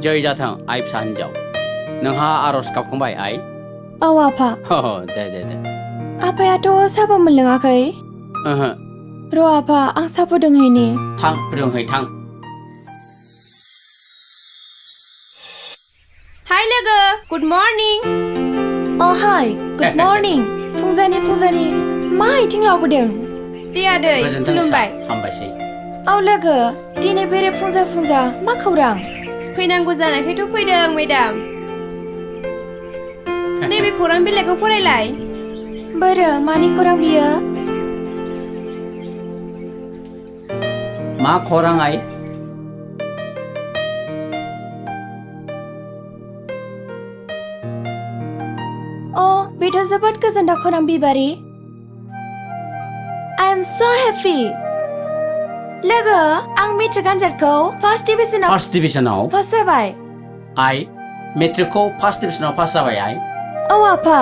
जय जाथों आइ फिसा हिन्जाव नोंहा आरज गाबखांबाय आइ औ आफा दे आफायाथ' साबो मोनलोङाखै ओहो र' आफा आं सा फुदुंहैनि थां फुदुंहै थां हाय लोगो good morning hi good morning फुंजानि मा आथिं लाबोदों दे आदै खुलुमबाय हामबायसै औ लोगो दिनै बेरे फुंजा मा खौरां फैनांगौ जानायखायथ' फैदों मेडाम नैबे खौरां बिलाइखौ फरायलाय बोरो मानि खौरां बियो मा खौरां आइ बेथ' जोबोद गोजोनथाव खौरां बिबारि I am so happy लोगो आं मेट्रिक आनजादखौ फार्स्ट डिभिजनाव पास जाबाय आइ मेट्रिकखौ फार्स्ट डिभिजनाव पास जाबाय आइ औ आफा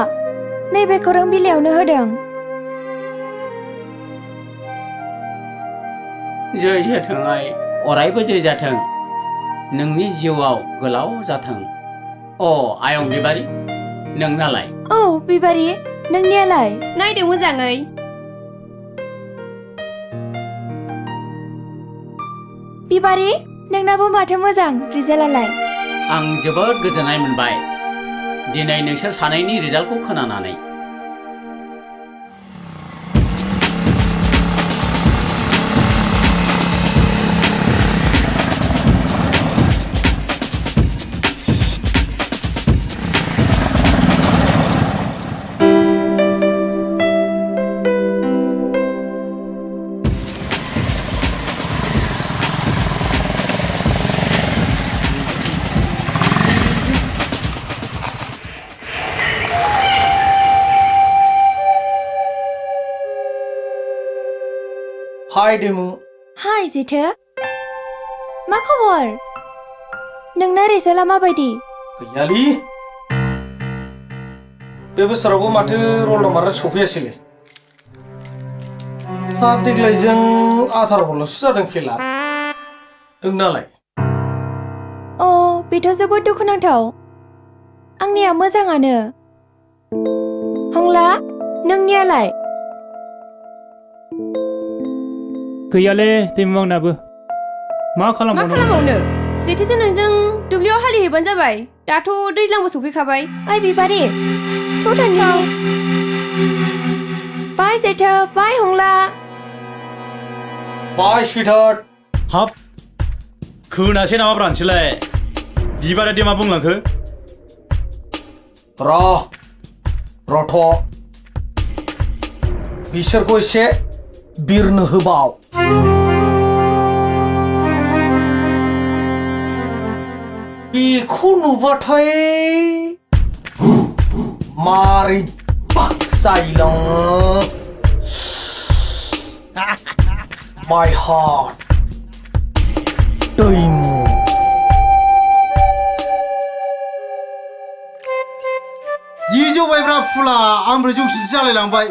नैबे खौरां बिलाइयावनो होदों जय जाथों आइ अरायबो जय जाथों नोंनि जिउआव गोलाव जाथों आयं बिबारि नोंनालाय औ बिबारि नोंनियालाय नायदो मोजाङै बिबारि नोंनाबो माथो मोजां रिजाल्टआलाय आं जोबोद गोजोननाय मोनबाय दिनै नोंसोर सानैनि रिजाल्टखौ खोनानानै हाय देमु हाय जेथो मा खबर नोंना रिजाल्टआ माबायदि गैयालै बे बोसोरावबो माथो रल नाम्बारा सफैयासैलै देग्लायजों 18ल'सो जादों फेला नोंनालाय बेथ' जोबोद दुखुनांथाव आंनिया मोजाङानो हंला नोंनियालाय गैयालै दैमु आंनाबो मा खालामबावनो जेथोजों नोंजों दुब्लियाव हालेवहैबानो जाबाय दाथ' दैज्लांबो सफैखाबाय ओइ बिबारि थ'थानि बाय जेथो बाय हंला बाय स्वीटहार्ट हाब खोनासै नामा ब्रानसैलाय बिबारा दे मा बुंलांखो रथ' बिसोरखौ एसे बिरनो होबाव बेखौ नुबाथाय मारै जायोलां माय हार्ट दैमु जि जौबायब्रा फुला आमफ्राय जौसिनसो जालायलांबाय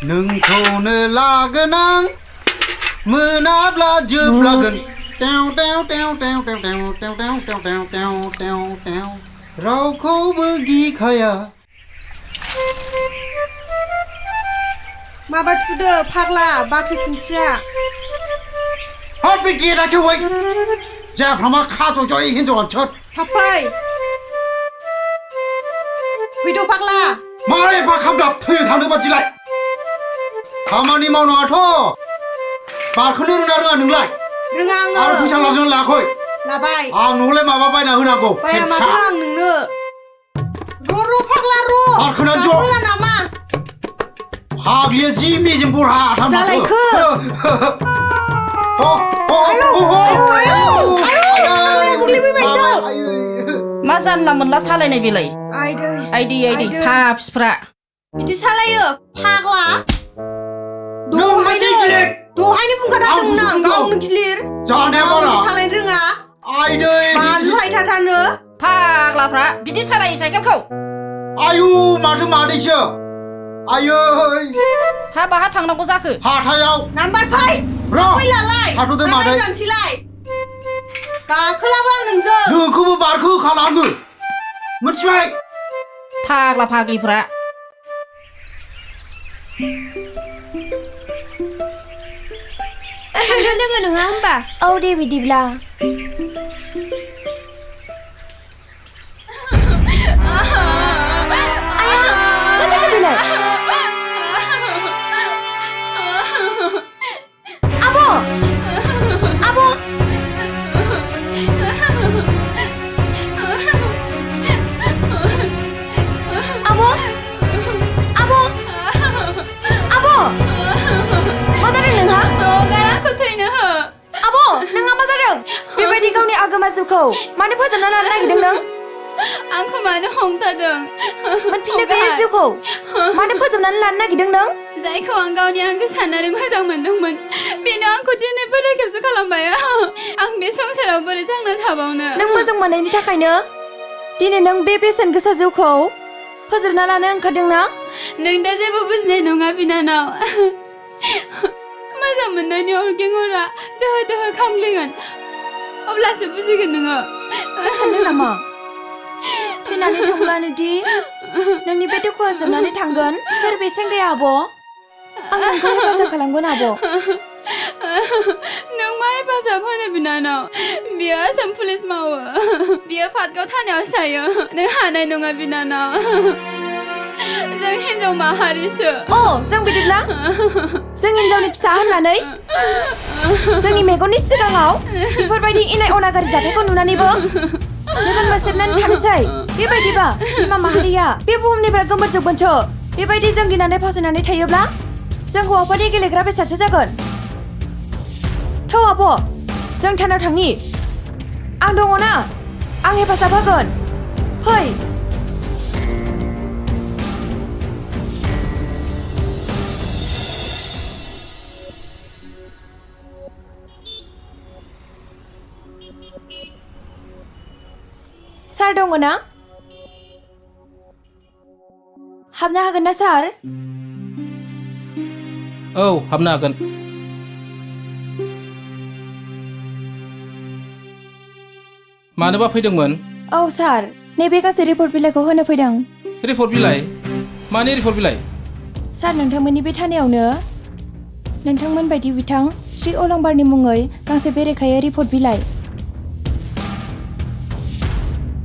नोंखौनो लागोन आं मोनाब्ला जोबलागोन रावखौबो गिखाया माबा थुदो फाग्ला बाख्रि खुन्थिया हाब बे गेटआ खेवबाय जाफ्रामा खाज'ज'य हिन्जावा सोर थाब फैद' फाग्ला मा एफा खामदाब थैनो थांनो बादिलाय खामानि मावनाङाथ' बारखौनो रोङा नोंलाय रोङा आङो आरो फैसा लादों लायाखै लाबाय आं नोंलाय माबा बायना होनांगौ बाया माथो आं नोंनो र' फाग्ला बारखोनानै ज' होला नामा फाग्लिया जि मेजेम बरहा आथाम जालायखो मा जानला मोनला सालायनाय बेलाय आइदै फाफिफ्रा बिदि सालायो फाग्ला दहायनो बुंखादोंमोन आं गावनो गिलिर जानाया बारा सालायनो रोङा आइदै बानलु हायथाथानो फाग्लाफ्रा बिदि सालायो साइकेलखौ आयु मादैसो आयै हा बाहा थांनांगौ जाखो हाथायाव नाम्बार 5 र' फैलालाय थाथ'दो मादै जानसैलाय गाखोलाबो आं नोंजों नोंखौबो बारखो खालामो मिथिबाय फाग्ला फाग्लिफ्रा थांनो लोगो नङा होमबा औ दे बिदिब्ला आया मा जाखो बेलाय आब' आब' आब' आब' आब' मा जादों नोंहा गाराखौ थैनो हो आब' नोंहा मा जादों बेबायदि गावनि आगोमा जिउखौ मानो फोजोबना लानो नागिरदों नों आंखौ मानो हमथादों मोनफिननो गैयै जिउखौ मानो फोजोबनानै लानो नागिरदों नों जायखौ आं गावनि आंगो साननानै मोजां मोनदोंमोन बेनो आंखौ दिनै बोरै खेबसे खालामबाय आं बे संसाराव बोरै थांना थाबावनो नों मोजां मोननायनि थाखायनो दिनै नों बे बेसेन गोसा जिउखौ फोजोबना लानो ओंखारदोंना नों दा जेबो बुजिनाय नङा बिनानाव मोजां मोननायनि अरगें अरा दोहो दोहो खामग्लिगोन अब्लासो बुजिगोन नोङो सानदों नामा थैनानै थांब्लानो दि नोंनि बे दुखुआ जोबनानै थांगोन सोर बे सेंग्राया आब' आं नोंखौ हेफाजाब खालामगोन आब' नों मा हेफाजाब होनो बिनानाव बियो आसाम पुलिस मावो बियो फातगाव थानायावसो थायो नों हानाय नङा बिनानाव जों हिन्जाव माहारिसो अ जों बिदिब्ला जों हिन्जावनि फिसा होननानै जोंनि मेगननि सिगाङाव बेफोरबायदि इनाय अनागारि जाथायखौ नुनानैबो मेगन मोसेबनानै थानोसै बेबायदिबा बिमा माहारिया बे बुहुमनिफ्राय गोमोरजोबगोनसो बेबायदि जों गिनानै फावसायनानै थायोब्ला जों हौवाफोरनि गेलेग्रा बेसादसो जागोन थौ आब' जों थानाव थांनि आं दङना आं हेफाजाब होगोन फै सार दङ ना हाबनो हागोन ना सार औ हाबनो हागोन मानोबा फैदोंमोन औ सार नैबे गासै रिपर्ट बिलाइखौ होनो फैदों रिपर्ट बिलाइ मानि रिपर्ट बिलाइ सार नोंथांमोननि बे थानायावनो नोंथांमोन बायदि बिथां श्री अलंबारनि मुङै गांसे बेरेखायै रिपर्ट बिलाइ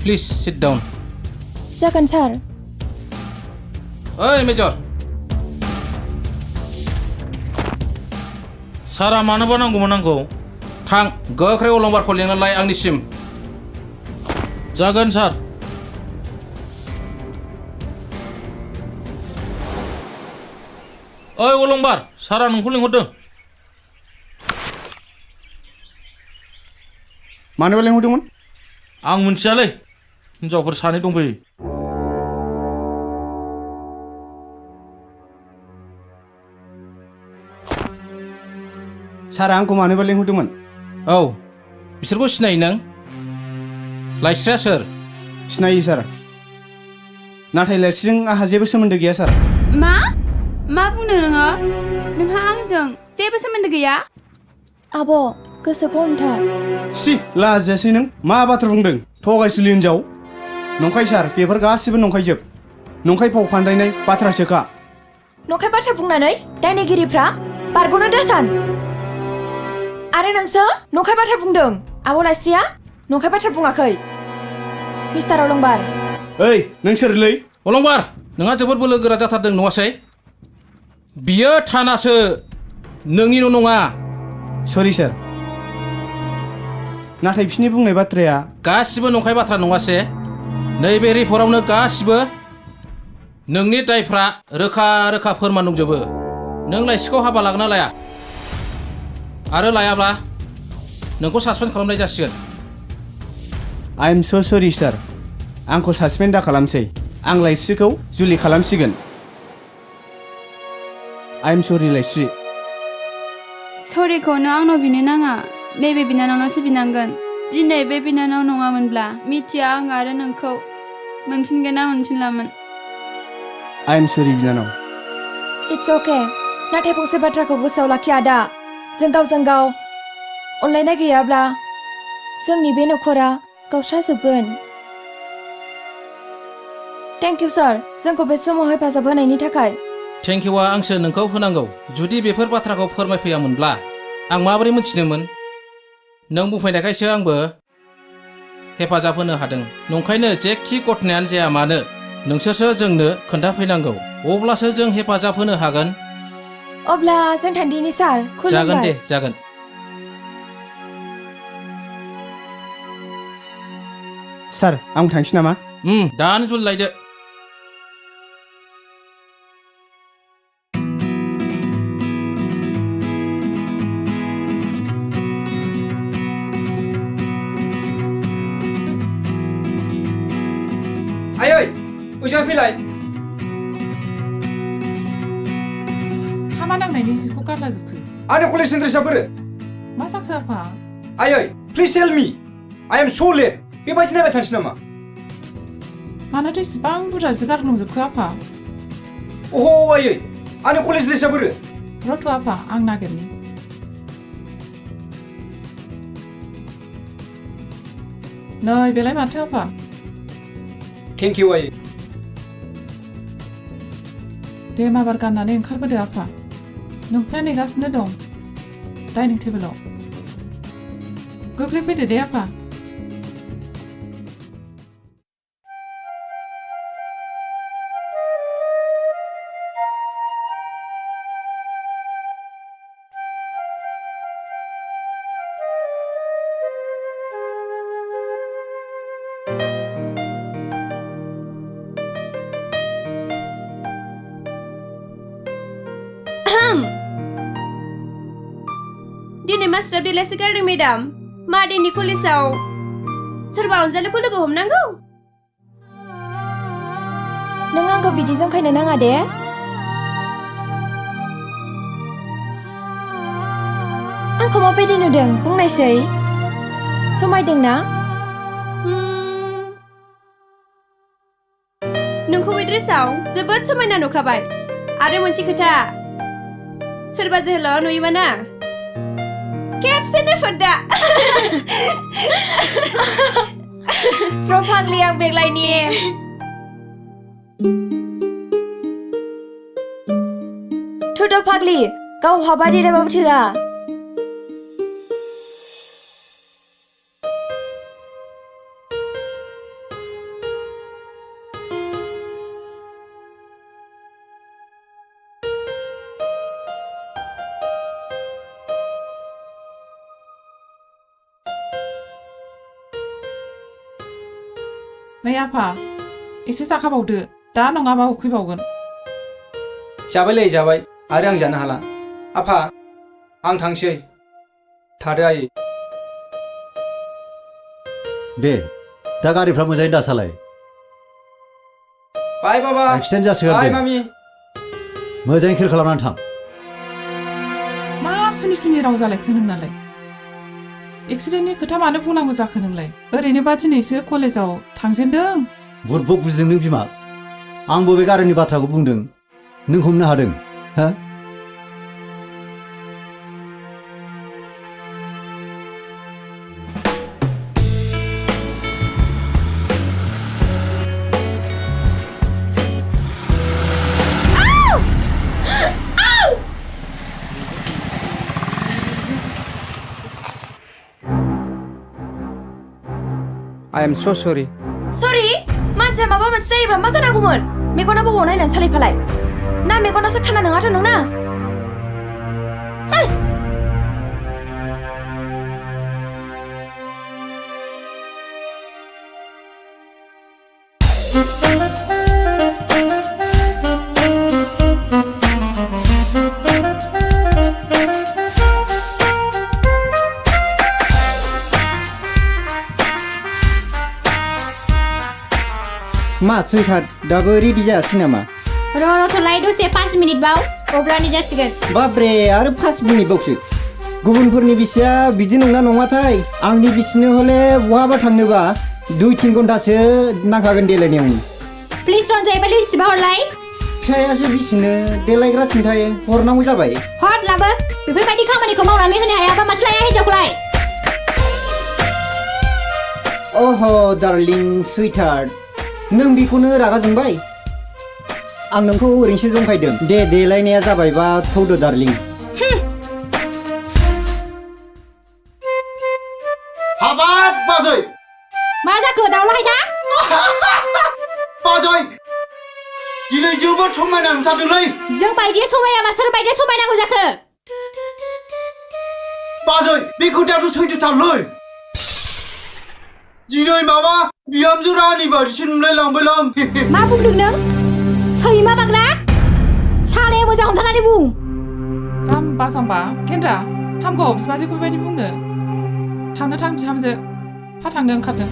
प्लिज सिट डाउन जागोन सार ओइ मेजर सारा मानोबा नांगौमोन आंखौ थां गोख्रै अलंबारखौ लेंना लाय आंनिसिम जागोन सार ओइ अलंबार सारा नोंखौ लिंहरदों मानोबा लेंहरदोंमोन आं मिथियालै हिनजावफोर सानै दंफैयो सारा आंखौ मानोबा लेंहरदोंमोन औ बिसोरखौ सिनायो नों लाइस्रिया सोर सिनायो सार नाथाय लाइस्रिजों आंहा जेबो सोमोन्दो गैया सार मा बुंदों नोङो नोंहा आंजों जेबो सोमोन्दो गैया आब' गोसोखौ हमथा सि लाजियासै नों मा बाथ्रा बुंदों थगायसुलि हिनजाव नंखाय सार बेफोर गासिबो नंखायजोब नंखाय फाव फान्दायनाय बाथ्रासोखा नंखाय बाथ्रा बुंनानै दायनिगिरिफ्रा बारग'नो दासान आरो नोंसो नंखाय बाथ्रा बुंदों आब' लाइस्रिया नंखाय बाथ्रा बुङाखै मिस्टार अलंबार ओइ नों सोरलै अलंबार नोंहा जोबोद बोलो गोरा जाथारदों नङासै बियो थानासो नोंनि न' नङा सरि सार नाथाय बिसोरनि बुंनाय बाथ्राया गासिबो नंखाय बाथ्रा नङासे नैबे रिपर्टआवनो गासिबो नोंनि दायफ्रा रोखा रोखा फोरमान दंजोबो नों लाइसिखौ हाबा लागोन ना लाया आरो लायाब्ला नोंखौ सासपेन्ड खालामनाय जासिगोन आइ एम स' सरि सार आंखौ सासपेन्ड दा खालामसै आं लाइस्रिखौ जुलि खालामसिगोन आइ एम सरि लाइस्रि सरिखौनो आंनाव बिनो नाङा नैबे बिनानावनावसो बिनांगोन दिनै बे बिनानाव नङामोनब्ला मिथिया आं आरो नोंखौ मोनफिनगोन ना मोनफिनलामोन आइ एम सरि बिनानाव इट्स अके नाथाय फंसे बाथ्राखौ गोसोआव लाखि आदा जों गावजों गाव अनलायनाय गैयाब्ला जोंनि बे नखरा गावस्राजोबगोन। थेंक इउ सार, जोंखौ बे समाव हेफाजाब होनायनि थाखाय। थेंक इउआ आंसो नोंखौ होनांगौ। जुदि बेफोर बाथ्राखौ फोरमायफैयामोनब्ला आं माबोरै मिथिनोमोन? नों बुंफैनायखायसो आंबो हेफाजाब होनो हादों। नंखायनो जेखि घटनायानो जाया मानो नोंसोरसो जोंनो खोन्थाफैनांगौ, अब्लासो जों हेफाजाब होनो हागोन। अब्ला जों थांदिनि सार, खुलुमबाय। जागोन दे, जागोन। सार, आं थांसै नामा? दानो जुल लायदो। आयै, ओजों फैलाय। हामा नांनायनि जिखौ गारलाजोबखो। आंनि कलेजनि ड्रेसआ बोरो? मा जाखो आफा? आयै, please tell me. I am so let. बेबायदि नायबाय थानोसै नामा? मानोथो इसिबां बुरजा जि गारग्लुंजोबखो आफा? अहो आयै, आंनि कलेज ड्रेसआ बोरो? रथ' आफा, आं नागिरनि। नै बेलाय माथो आफा? थेंक इउ आयै। दे माबार गाननानै ओंखारबोदो आफा। नोंफ्रा नेगासिनो दं डाइनिं टेबोलाव। गोख्रै फैदो दे आफा। दिनै मास्टार बेलासि गारदों मेडाम। मा दिनै कलेजाव सोरबा अनजालिखौ लोगो हमनांगौ? नों आंखौ बिदि जंखायनो नाङा दे। आंखौ माबायदि नुदों बुंनायसै? समायदोंना? नोंखौ बे ड्रेसआव जोबोद समायना नुखाबाय। आरो मोनसे खोथा, सोरबा जोहोलाव नुयोबा ना खेबसेनो फोर्दा। फाग्लि, आं बेग्लायनि। थुद' फाग्लि, गाव हाबा देराबाबो थोआ। नै आफा, एसे जाखाबावदो, दा नङाबा उखैबावगोन। जाबायलै जाबाय, आरो आं जानो हाला। आफा, आं थांसै। थादो आयै। दे, दा गारिफ्रा मोजाङै दासालाय। बाय बाबा। एक्सिडेन्ट जासिगोन। बाय दे मामि। मोजाङै खेल खालामनानै थां। मा सुनि सुनि राव जालायखो नोंनालाय? एक्सिडेन्टनि खोथा मानो बुंनांगौ जाखो नोंलाय? ओरैनोबा दिनैसो कलेजाव थांजेनदों। बुरबक बुजिदों नों बिमा। आं बबे गारिनि बाथ्राखौ बुंदों नों हमनो हादों? हो? I am so sorry. सरि, मानसिया माबा मोनसे जायोब्ला मा जानांगौमोन? मेगना बबाव नायनानै सालायफालाय? ना मेगनासो खाना नङाथ' नोंना? मा सुइटार दाबो रेडि जायासै नामा? र'थ'लाय दसे 5 मिनिट बाव, अब्लानो जासिगोन। बाब्रे, आरो 5 मिनिट बावसो। गुबुनफोरनि बिसिया बिदि नंना नङाथाय। आंनि बिसिनो हले बहाबा थांनोबा 2-3 घन्टासो नांखागोन देलायनायावनो। प्लिज रनजायोबा लिस्टिबा हरलाय। फिसायासो बिसिनो देलायग्रा सिन्थाय हरनांगौ जाबाय। हर लाबो, बेफोरबायदि खामानिखौ मावनानै होनो हायाबा माथो लाया हिन्जावखौलाय? अह डार्लिं सुइटार नों बेखौनो रागा जोंबाय आं नोंखौ ओरैनोसो जंखायदों दे देलायनाया जाबायबा थौदो डार्लिं हाबाब बाजै मा जाखो दावलाहाय था बाजै दिनै जोबोद समायना नुथारदोंलै जों बायदि समायाबा सोर बायदि समायनांगौ जाखो बाजै बे खोथायाथ' सैथोथारलै दिनै माबा बिहामजो रानि बायदिसो नुलायलांबायलां मा बुंदों नों सैमा बाग्रा सालाया मोजां हमथानानै बुं जाम्बा जाम्बा केन्द्रा हामगौ बिबाजैखौ बेबायदि बुंनो थांनो थां बिहामजो फा थांनो ओंखारदों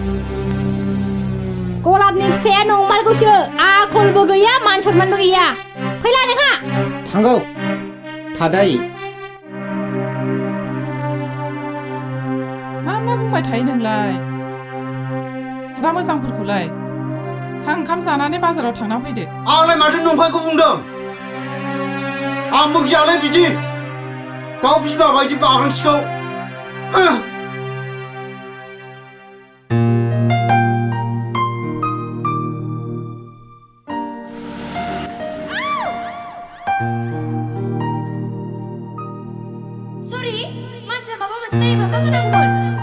गलाबनि फिसाया नंमारगौसो आखलबो गैया मान सनमानबो गैया फैला नोंहा थांगौ थादै मा बुंबाय थायो नोंलाय खुगा मोजांफोरखौलाय थां ओंखाम जानानै बाजाराव थांना फैदो आंलाय माथो नंखायखौ बुंदों आंबो गियालै बिदि गाव बिमा बायदि बाग्रांसिखौ सरि मानसिया माबा मोनसे जायोब्ला मा जानांगौमोन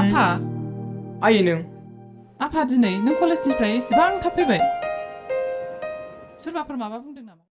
आफा आइ नों आफा दिनै नों कलेजनिफ्राय एसेबां थाब फैबाय सोरबाफोर माबा बुंदों नामा